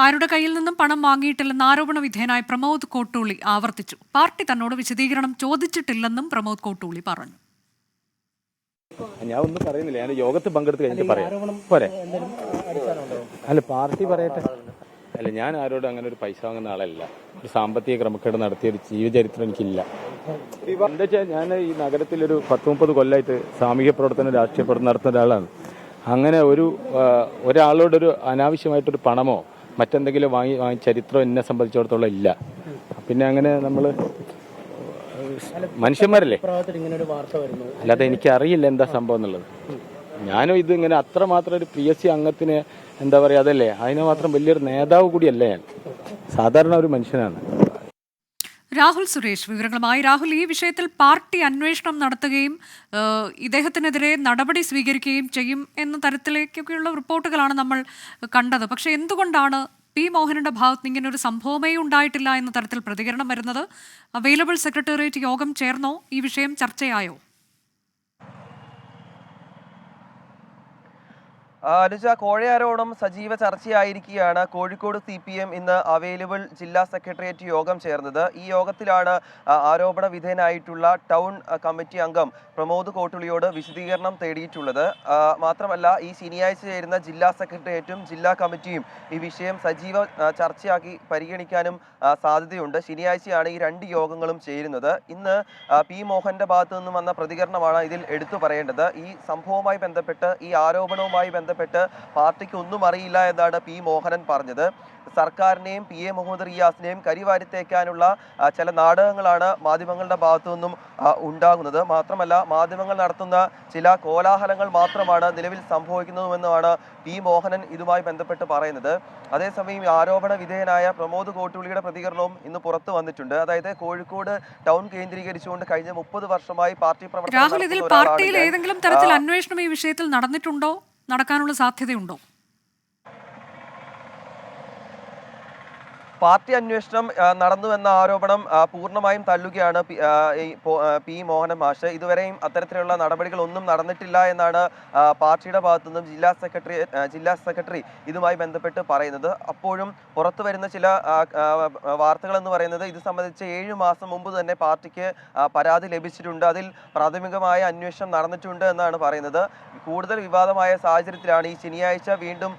ആരുടെ കയ്യിൽ നിന്നും പണം വാങ്ങിയിട്ടില്ലെന്ന് ആരോപണ വിധേയനായ പ്രമോദ് കോട്ടൂളി ആവർത്തിച്ചു. പാർട്ടി തന്നോട് വിശദീകരണം ചോദിച്ചിട്ടില്ലെന്നും പ്രമോദ് കോട്ടൂളി പറഞ്ഞു. ഞാൻ ഒന്നും പറയുന്നില്ല, ഞാൻ യോഗത്തിൽ പങ്കെടുത്ത് കഴിഞ്ഞിട്ട് പറയാം. പോരെ, അല്ല പാർട്ടി പറയട്ടെ. അല്ല, ഞാൻ ആരോടും അങ്ങനെ ഒരു പൈസ വാങ്ങുന്ന ആളല്ല. ഒരു സാമ്പത്തിക ക്രമക്കേട് നടത്തിയ ഒരു ജീവചരിത്രം എനിക്കില്ല. എന്താ വെച്ചാൽ ഞാൻ ഈ നഗരത്തിലൊരു 10-30 കൊല്ലമായിട്ട് സാമൂഹ്യ പ്രവർത്തനം, രാഷ്ട്രീയ പ്രവർത്തനം നടത്തുന്ന ഒരാളാണ്. അങ്ങനെ ഒരാളോടൊരു അനാവശ്യമായിട്ടൊരു പണമോ മറ്റെന്തെങ്കിലും വാങ്ങി ചരിത്രം എന്നെ സംബന്ധിച്ചിടത്തോളം ഇല്ല. പിന്നെ അങ്ങനെ നമ്മൾ മനുഷ്യന്മാരല്ലേ, അല്ലാതെ എനിക്കറിയില്ല എന്താ സംഭവം എന്നുള്ളത്. ഞാനും ഇത് ഇങ്ങനെ അത്രമാത്രം ഒരു PSC അംഗത്തിന് എന്താ പറയുക, അതല്ലേ അതിന് മാത്രം വലിയൊരു നേതാവ് കൂടിയല്ല ഞാൻ, സാധാരണ ഒരു മനുഷ്യനാണ്. രാഹുൽ സുരേഷ് വിവരങ്ങളുമായി. രാഹുൽ, ഈ വിഷയത്തിൽ പാർട്ടി അന്വേഷണം നടത്തുകയും ഇദ്ദേഹത്തിനെതിരെ നടപടി സ്വീകരിക്കുകയും ചെയ്യും എന്ന തരത്തിലേക്കൊക്കെയുള്ള റിപ്പോർട്ടുകളാണ് നമ്മൾ കണ്ടത്. പക്ഷെ എന്തുകൊണ്ടാണ് പി മോഹനന്റെ ഭാഗത്ത് ഇങ്ങനെ ഒരു സംഭവമേ ഉണ്ടായിട്ടില്ല എന്ന തരത്തിൽ പ്രതികരണം വരുന്നത്? അവൈലബിൾ സെക്രട്ടേറിയറ്റ് യോഗം ചേർന്നോ? ഈ വിഷയം ചർച്ചയായോ? അനുജ, കോഴയാരോടും സജീവ ചർച്ചയായിരിക്കുകയാണ്. കോഴിക്കോട് CPM ഇന്ന് അവൈലബിൾ ജില്ലാ സെക്രട്ടേറിയറ്റ് യോഗം ചേർന്നത്. ഈ യോഗത്തിലാണ് ആരോപണ വിധേയനായിട്ടുള്ള ടൗൺ കമ്മിറ്റി അംഗം പ്രമോദ് കോട്ടുളിയോട് വിശദീകരണം തേടിയിട്ടുള്ളത്. മാത്രമല്ല, ഈ ശനിയാഴ്ച ചേരുന്ന ജില്ലാ സെക്രട്ടേറിയറ്റും ജില്ലാ കമ്മിറ്റിയും ഈ വിഷയം സജീവ ചർച്ചയാക്കി പരിഗണിക്കാനും സാധ്യതയുണ്ട്. ശനിയാഴ്ചയാണ് ഈ 2 യോഗങ്ങളും ചേരുന്നത്. ഇന്ന് പി മോഹന്റെ ഭാഗത്തു നിന്നും വന്ന പ്രതികരണമാണ് ഇതിൽ എടുത്തു പറയേണ്ടത്. ഈ സംഭവവുമായി ബന്ധപ്പെട്ട്, ഈ ആരോപണവുമായി ബന്ധപ്പെട്ട് പാർട്ടിക്ക് ഒന്നും അറിയില്ല എന്നാണ് പി മോഹനൻ പറഞ്ഞത്. സർക്കാരിനെയും PA മുഹമ്മദ് റിയാസിനെയും കരിവാരിത്തേക്കാനുള്ള ചില നാടകങ്ങളാണ് മാധ്യമങ്ങളുടെ ഭാഗത്തു നിന്നും ഉണ്ടാകുന്നത്. മാത്രമല്ല, മാധ്യമങ്ങൾ നടത്തുന്ന ചില കോലാഹലങ്ങൾ മാത്രമാണ് നിലവിൽ സംഭവിക്കുന്നതെന്നാണ് പി മോഹനൻ ഇതുമായി ബന്ധപ്പെട്ട് പറയുന്നത്. അതേസമയം ആരോപണ വിധേയനായ പ്രമോദ് കോട്ടൂളിയുടെ പ്രതികരണവും ഇന്ന് പുറത്തു വന്നിട്ടുണ്ട്. അതായത് കോഴിക്കോട് ടൗൺ കേന്ദ്രീകരിച്ചുകൊണ്ട് കഴിഞ്ഞ 30 വർഷമായി പാർട്ടി രാഹുൽ, ഇതിൽ പാർട്ടിയിൽ ഏതെങ്കിലും തരത്തിൽ അന്വേഷണം ഈ വിഷയത്തിൽ നടന്നിട്ടുണ്ടോ, നടക്കാനുള്ള സാധ്യതയുണ്ടോ? പാർട്ടി അന്വേഷണം നടന്നുവെന്ന ആരോപണം പൂർണ്ണമായും തള്ളുകയാണ് പി മോഹനൻ മാഷ്. ഇതുവരെയും അത്തരത്തിലുള്ള നടപടികളൊന്നും നടന്നിട്ടില്ല എന്നാണ് പാർട്ടിയുടെ ഭാഗത്തുനിന്നും ജില്ലാ സെക്രട്ടറി ഇതുമായി ബന്ധപ്പെട്ട് പറയുന്നത്. അപ്പോഴും പുറത്തു വരുന്ന ചില വാർത്തകൾ എന്ന് പറയുന്നത് ഇത് സംബന്ധിച്ച് 7 മാസം മുമ്പ് തന്നെ പാർട്ടിക്ക് പരാതി ലഭിച്ചിട്ടുണ്ട്, അതിൽ പ്രാഥമികമായ അന്വേഷണം നടന്നിട്ടുണ്ട് എന്നാണ് പറയുന്നത്. കൂടുതൽ വിവാദമായ സാഹചര്യത്തിലാണ് ഈ ശനിയാഴ്ച വീണ്ടും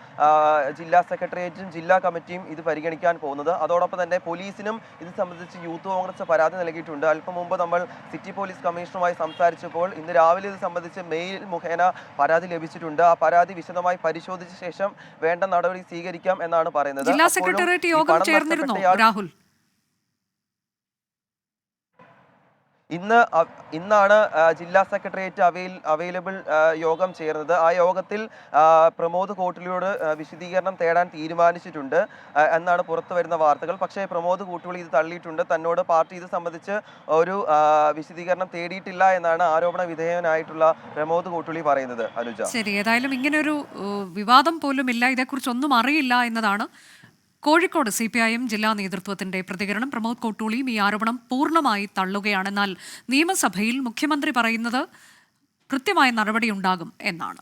ജില്ലാ സെക്രട്ടേറിയറ്റും ജില്ലാ കമ്മിറ്റിയും ഇത് പരിഗണിക്കാൻ പോകുന്നത്. അതോടൊപ്പം തന്നെ പോലീസിനും ഇത് സംബന്ധിച്ച് യൂത്ത് കോൺഗ്രസ് പരാതി നൽകിയിട്ടുണ്ട്. അല്പം മുമ്പ് നമ്മൾ സിറ്റി പോലീസ് കമ്മീഷണറുമായി സംസാരിച്ചപ്പോൾ ഇന്ന് രാവിലെ ഇത് സംബന്ധിച്ച് മെയിൽ മുഖേന പരാതി ലഭിച്ചിട്ടുണ്ട്. ആ പരാതി വിശദമായി പരിശോധിച്ച ശേഷം വേണ്ട നടപടി സ്വീകരിക്കാം എന്നാണ് പറയുന്നത്. ജില്ലാ സെക്രട്ടേറിയറ്റ് യോഗം ചേർന്നിരുന്നോ രാഹുൽ? ഇന്നാണ് ജില്ലാ സെക്രട്ടേറിയറ്റ് അവൈലബിൾ യോഗം ചേർന്നത്. ആ യോഗത്തിൽ പ്രമോദ് കോട്ടുളിയോട് വിശദീകരണം തേടാൻ തീരുമാനിച്ചിട്ടുണ്ട് എന്നാണ് പുറത്തു വരുന്ന വാർത്തകൾ. പക്ഷേ പ്രമോദ് കോട്ടുളി ഇത് തള്ളിയിട്ടുണ്ട്. തന്നോട് പാർട്ടി ഇത് സംബന്ധിച്ച് ഒരു വിശദീകരണം തേടിയിട്ടില്ല എന്നാണ് ആരോപണ വിധേയനായിട്ടുള്ള പ്രമോദ് കോട്ടുളി പറയുന്നത്. അനുജ, ശരി, ഏതായാലും ഇങ്ങനൊരു വിവാദം പോലും ഇല്ല, ഇതേക്കുറിച്ചൊന്നും അറിയില്ല എന്നതാണ് കോഴിക്കോട് CPIM ജില്ലാ നേതൃത്വത്തിന്റെ പ്രതികരണം. പ്രമോദ് കോട്ടൂളിയും ഈ ആരോപണം പൂർണ്ണമായി തള്ളുകയാണ്. എന്നാൽ നിയമസഭയിൽ മുഖ്യമന്ത്രി പറയുന്നത് കൃത്യമായ നടപടിയുണ്ടാകും എന്നാണ്.